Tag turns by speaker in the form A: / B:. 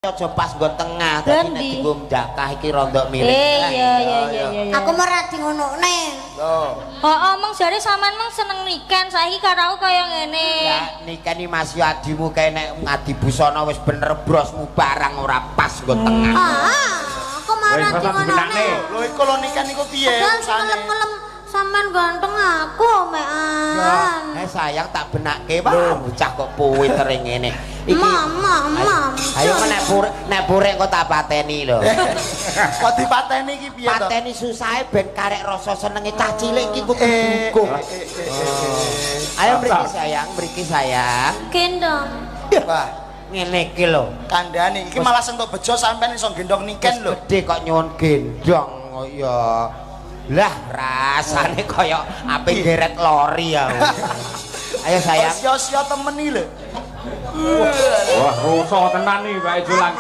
A: aja pas nggo tengah dadi nek dienggo ndakah iki rondok miring.
B: Iya. Aku merah di ngonokne.
A: Loh.
C: Heeh, mong jare sampean mong seneng niken saiki karo aku kaya ngene.
A: Ya nikeni Mas yo adimu kae nek ngadi busana wis bener brosmu barang ora pas nggo tengah.
B: Aku marah di ngonokne.
D: Lho iku lho nikan niku piye?
B: Ngelem-ngelem sampean ganteng aku mean.
A: Sayang tak benake wae bocah kok puwiter ngene. Iki
B: Mam.
A: Ayo nek burek kok tak pateni lho.
D: Kok dipateni iki piye to?
A: Pateni susahe ben karek rasa senenge cah cilik iki kudu dukung. Ayo mriki sayang.
B: Gendong.
D: Wah,
A: Ngene iki lho.
D: kandhane iki malah sentuk bejo sampean iso gendong niken lho.
A: Gede kok nyuwun gendong ya. Lah rasane kaya ape geret lori ya. Ayo sayang.
D: Sia-sia temen iki lho.
E: Wah, rusak tenan iki Pak Jolang.